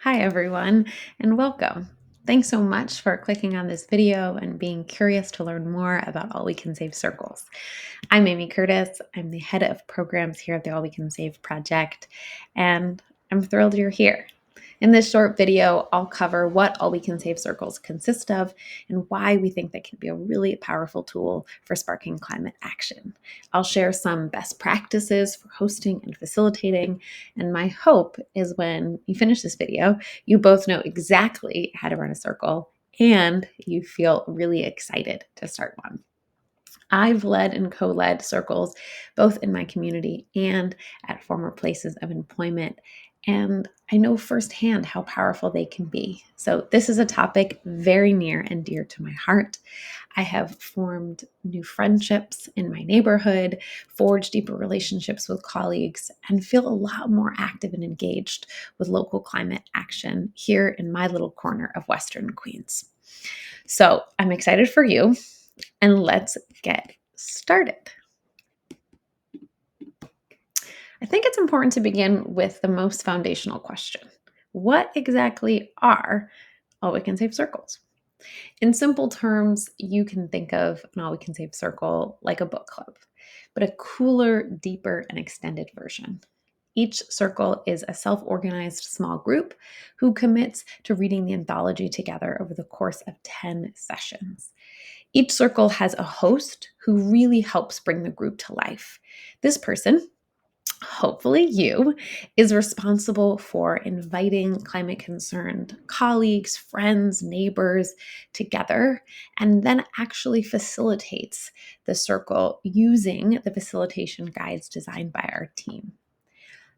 Hi, everyone, and welcome. Thanks so much for clicking on this video and being curious to learn more about All We Can Save Circles. I'm Amy Curtis. I'm the head of programs here at the All We Can Save Project, and I'm thrilled you're here. In this short video, I'll cover what All We Can Save Circles consist of and why we think they can be a really powerful tool for sparking climate action. I'll share some best practices for hosting and facilitating, and my hope is when you finish this video, you both know exactly how to run a circle and you feel really excited to start one. I've led and co led circles both in my community and at former places of employment. And I know firsthand how powerful they can be. So, this is a topic very near and dear to my heart. I have formed new friendships in my neighborhood, forged deeper relationships with colleagues, and feel a lot more active and engaged with local climate action here in my little corner of Western Queens. So, I'm excited for you, and let's get started. I think it's important to begin with the most foundational question. What exactly are All We Can Save circles? In simple terms, you can think of an All We Can Save circle like a book club, but a cooler, deeper, and extended version. Each circle is a self organized small group who commits to reading the anthology together over the course of 10 sessions. Each circle has a host who really helps bring the group to life. This person, hopefully you, is responsible for inviting climate concerned colleagues, friends, neighbors together, and then actually facilitates the circle using the facilitation guides designed by our team.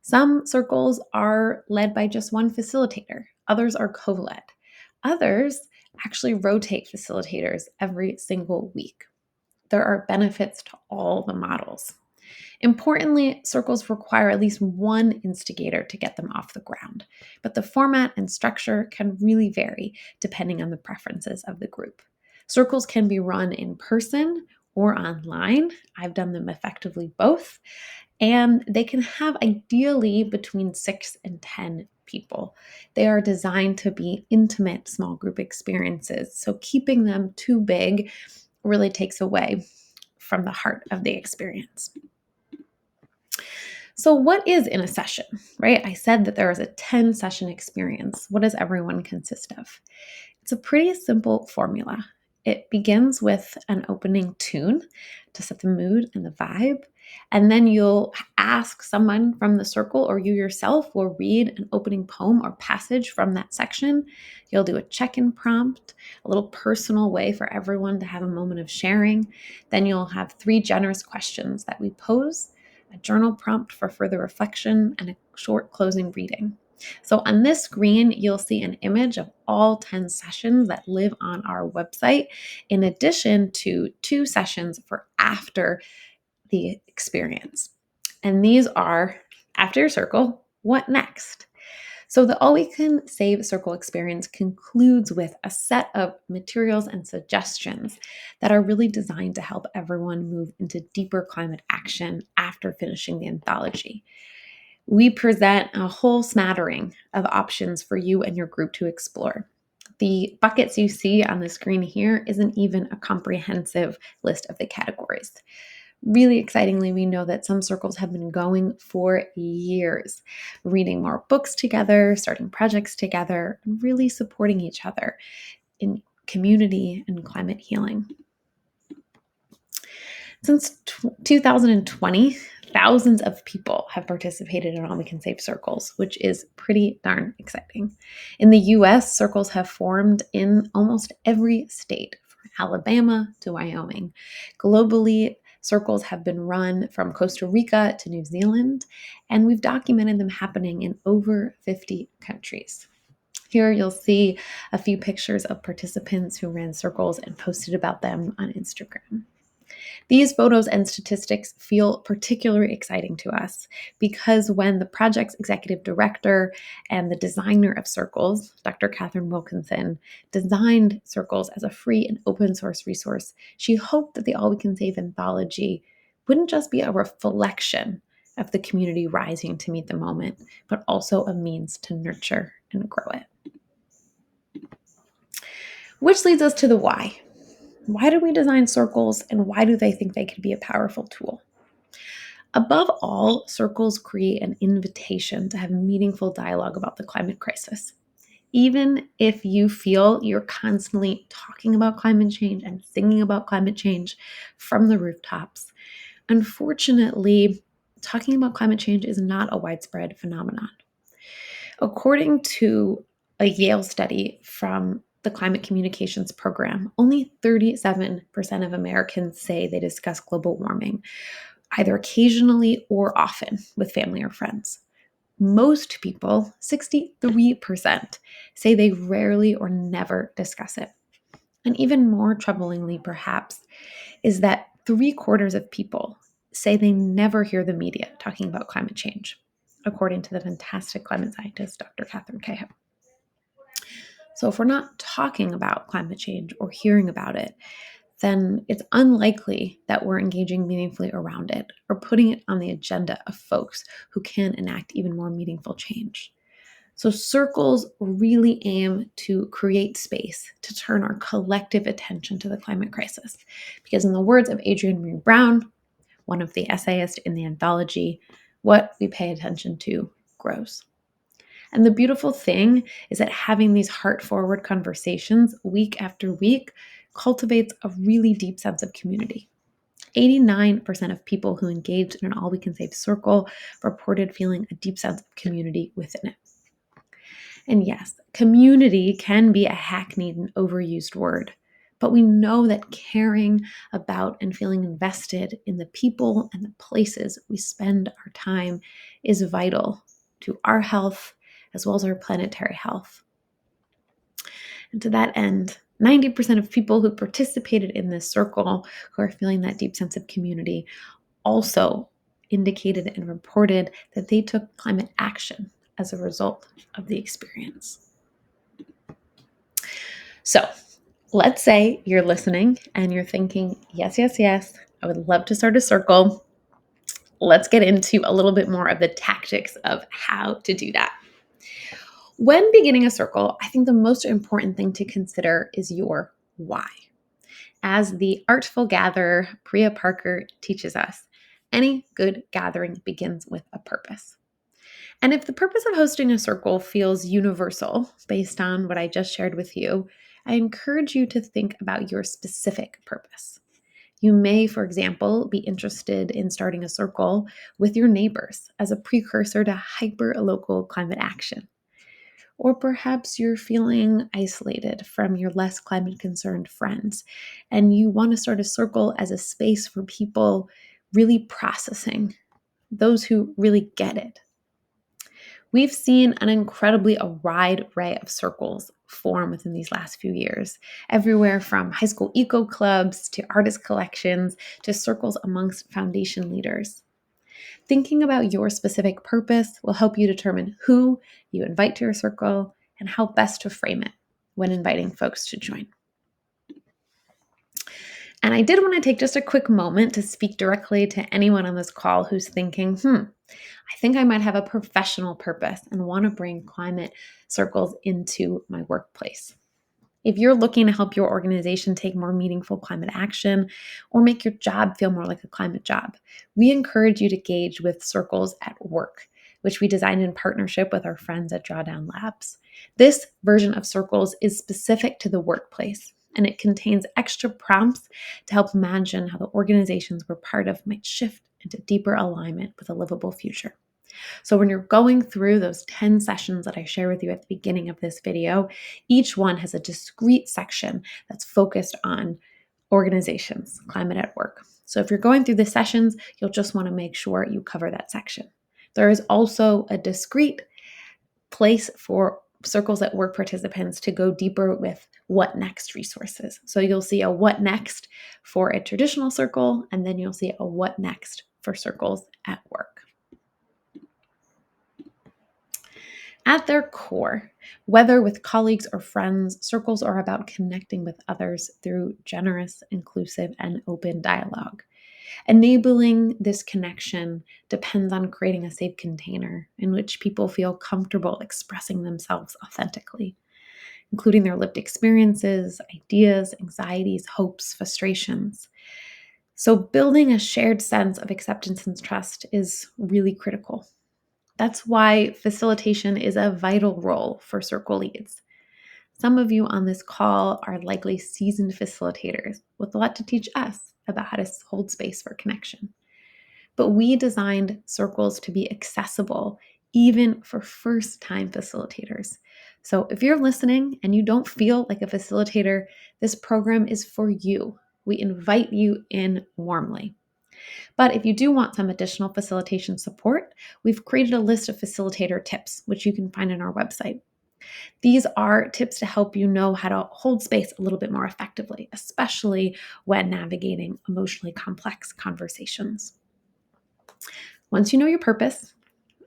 Some circles are led by just one facilitator, others are co led. Others actually rotate facilitators every single week. There are benefits to all the models. Importantly, circles require at least one instigator to get them off the ground, but the format and structure can really vary depending on the preferences of the group. Circles can be run in person or online. I've done them effectively both, and they can have ideally between 6 and 10 people. They are designed to be intimate small group experiences, so keeping them too big really takes away from the heart of the experience. So, what is in a session, right? I said that there is a 10 session experience. What does everyone consist of? It's a pretty simple formula. It begins with an opening tune to set the mood and the vibe. And then you'll ask someone from the circle, or you yourself will read an opening poem or passage from that section. You'll do a check in prompt, a little personal way for everyone to have a moment of sharing. Then you'll have 3 generous questions that we pose, a journal prompt for further reflection, and a short closing reading. So on this screen, you'll see an image of all 10 sessions that live on our website, in addition to 2 sessions for after the experience. And these are, after your circle, what next? So the All We Can Save Circle experience concludes with a set of materials and suggestions that are really designed to help everyone move into deeper climate action after finishing the anthology. We present a whole smattering of options for you and your group to explore. The buckets you see on the screen here isn't even a comprehensive list of the categories. Really excitingly, we know that some circles have been going for years, reading more books together, starting projects together, and really supporting each other in community and climate healing. Since 2020, thousands of people have participated in All We Can Save circles, which is pretty darn exciting. In the US, circles have formed in almost every state, from Alabama to Wyoming. Globally, circles have been run from Costa Rica to New Zealand, and we've documented them happening in over 50 countries. Here you'll see a few pictures of participants who ran circles and posted about them on Instagram. These photos and statistics feel particularly exciting to us because when the project's executive director and the designer of Circles, Dr. Catherine Wilkinson, designed Circles as a free and open source resource, she hoped that the All We Can Save anthology wouldn't just be a reflection of the community rising to meet the moment, but also a means to nurture and grow it. Which leads us to the why. Why do we design circles, and why do they think they could be a powerful tool? Above all, circles create an invitation to have meaningful dialogue about the climate crisis. Even if you feel you're constantly talking about climate change and singing about climate change from the rooftops, unfortunately, talking about climate change is not a widespread phenomenon. According to a Yale study from the Climate Communications Program, only 37% of Americans say they discuss global warming, either occasionally or often with family or friends. Most people, 63%, say they rarely or never discuss it. And even more troublingly, perhaps, is that 3/4 of people say they never hear the media talking about climate change, according to the fantastic climate scientist, Dr. Catherine Cahill. So if we're not talking about climate change or hearing about it, then it's unlikely that we're engaging meaningfully around it or putting it on the agenda of folks who can enact even more meaningful change. So circles really aim to create space to turn our collective attention to the climate crisis. Because in the words of Adrienne Maree Brown, one of the essayists in the anthology, what we pay attention to grows. And the beautiful thing is that having these heart-forward conversations week after week cultivates a really deep sense of community. 89% of people who engaged in an All We Can Save circle reported feeling a deep sense of community within it. And yes, community can be a hackneyed and overused word, but we know that caring about and feeling invested in the people and the places we spend our time is vital to our health as well as our planetary health. And to that end, 90% of people who participated in this circle who are feeling that deep sense of community also indicated and reported that they took climate action as a result of the experience. So let's say you're listening and you're thinking, yes, I would love to start a circle. Let's get into a little bit more of the tactics of how to do that. When beginning a circle, I think the most important thing to consider is your why. As the artful gatherer, Priya Parker, teaches us, any good gathering begins with a purpose. And if the purpose of hosting a circle feels universal based on what I just shared with you, I encourage you to think about your specific purpose. You may, for example, be interested in starting a circle with your neighbors as a precursor to hyper-local climate action. Or perhaps you're feeling isolated from your less climate concerned friends, and you want to start a circle as a space for people really processing, those who really get it. We've seen an incredibly wide array of circles form within these last few years, everywhere from high school eco clubs to artist collections to circles amongst foundation leaders. Thinking about your specific purpose will help you determine who you invite to your circle and how best to frame it when inviting folks to join. And I did want to take just a quick moment to speak directly to anyone on this call who's thinking, I think I might have a professional purpose and want to bring climate circles into my workplace. If you're looking to help your organization take more meaningful climate action or make your job feel more like a climate job, we encourage you to engage with circles at work, which we designed in partnership with our friends at Drawdown Labs. This version of circles is specific to the workplace, and it contains extra prompts to help imagine how the organizations we're part of might shift into deeper alignment with a livable future. So when you're going through those 10 sessions that I share with you at the beginning of this video, each one has a discrete section that's focused on organizations, climate at work. So if you're going through the sessions, you'll just want to make sure you cover that section. There is also a discrete place for circles at work participants to go deeper with what next resources. So you'll see a what next for a traditional circle, and then you'll see a what next for circles at work. At their core, whether with colleagues or friends, circles are about connecting with others through generous, inclusive, and open dialogue. Enabling this connection depends on creating a safe container in which people feel comfortable expressing themselves authentically, including their lived experiences, ideas, anxieties, hopes, frustrations. So, building a shared sense of acceptance and trust is really critical. That's why facilitation is a vital role for circle leads. Some of you on this call are likely seasoned facilitators with a lot to teach us about how to hold space for connection. But we designed circles to be accessible even for first time facilitators. So if you're listening and you don't feel like a facilitator, this program is for you. We invite you in warmly. But if you do want some additional facilitation support, we've created a list of facilitator tips, which you can find on our website. These are tips to help you know how to hold space a little bit more effectively, especially when navigating emotionally complex conversations. Once you know your purpose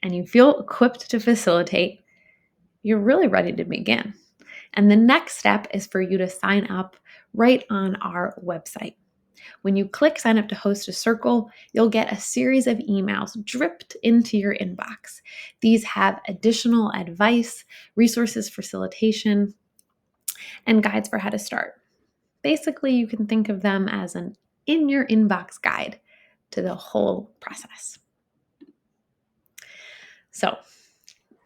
and you feel equipped to facilitate, you're really ready to begin. And the next step is for you to sign up right on our website. When you click sign up to host a circle, you'll get a series of emails dripped into your inbox. These have additional advice, resources for facilitation, and guides for how to start. Basically, you can think of them as an in your inbox guide to the whole process. So,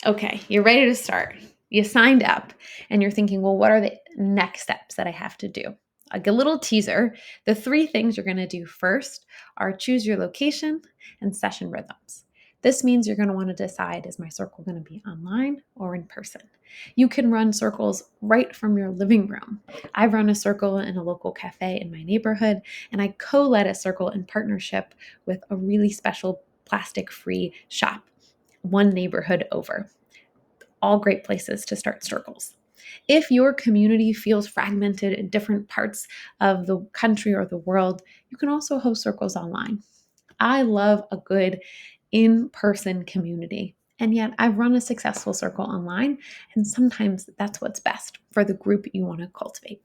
okay, you're ready to start. You signed up and you're thinking, well, what are the next steps that I have to do? Like a little teaser, the 3 things you're going to do first are choose your location and session rhythms. This means you're going to want to decide, is my circle going to be online or in person? You can run circles right from your living room. I've run a circle in a local cafe in my neighborhood, and I co-led a circle in partnership with a really special plastic-free shop, one neighborhood over. All great places to start circles. If your community feels fragmented in different parts of the country or the world, you can also host circles online. I love a good in-person community, and yet I've run a successful circle online, and sometimes that's what's best for the group you want to cultivate.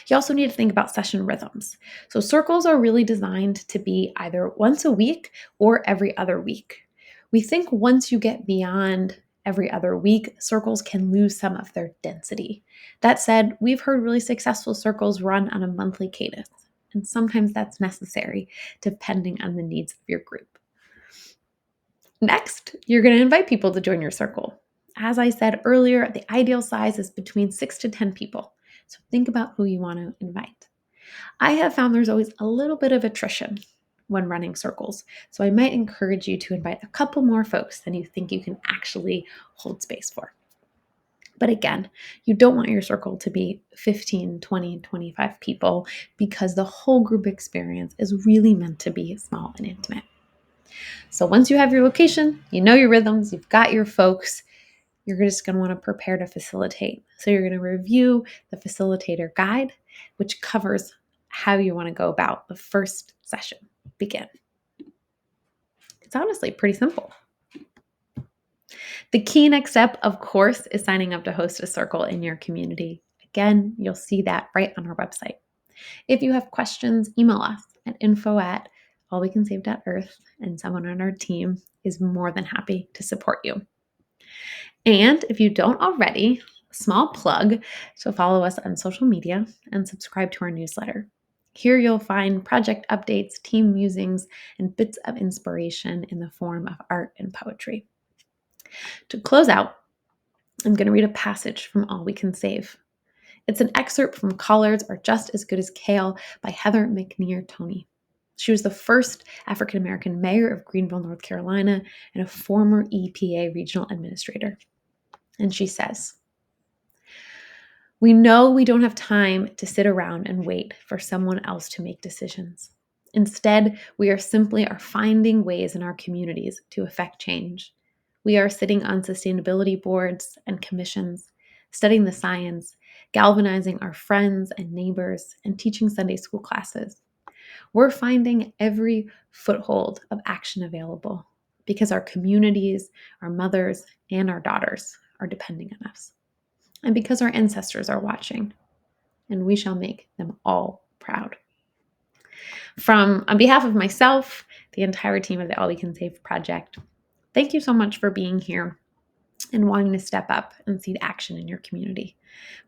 You also need to think about session rhythms. So circles are really designed to be either once a week or every other week. We think once you get beyond every other week, circles can lose some of their density. That said, we've heard really successful circles run on a monthly cadence, and sometimes that's necessary depending on the needs of your group. Next, you're going to invite people to join your circle. As I said earlier, the ideal size is between 6 to 10 people. So think about who you want to invite. I have found there's always a little bit of attrition when running circles, so I might encourage you to invite a couple more folks than you think you can actually hold space for. But again, you don't want your circle to be 15, 20, 25 people because the whole group experience is really meant to be small and intimate. So once you have your location, you know your rhythms, you've got your folks, you're just going to want to prepare to facilitate. So you're going to review the facilitator guide, which covers how you want to go about the first session. Begin. It's honestly pretty simple. The key next step, of course, is signing up to host a circle in your community. Again, you'll see that right on our website. If you have questions, email us at info@allwecansave.earth, and someone on our team is more than happy to support you. And if you don't already, small plug, so follow us on social media and subscribe to our newsletter. Here you'll find project updates, team musings, and bits of inspiration in the form of art and poetry. To close out, I'm going to read a passage from All We Can Save. It's an excerpt from Collards Are Just as Good as Kale by Heather McNear Toney. She was the first African American mayor of Greenville, North Carolina, and a former EPA regional administrator. And she says, "We know we don't have time to sit around and wait for someone else to make decisions. Instead, we are finding ways in our communities to affect change. We are sitting on sustainability boards and commissions, studying the science, galvanizing our friends and neighbors, and teaching Sunday school classes. We're finding every foothold of action available because our communities, our mothers, and our daughters are depending on us. And because our ancestors are watching, and we shall make them all proud." On behalf of myself, the entire team of the All We Can Save Project, thank you so much for being here and wanting to step up and see action in your community.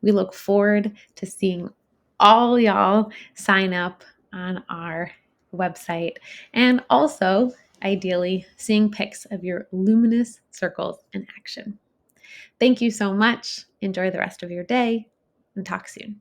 We look forward to seeing all y'all sign up on our website and also, ideally, seeing pics of your luminous circles in action. Thank you so much. Enjoy the rest of your day and talk soon.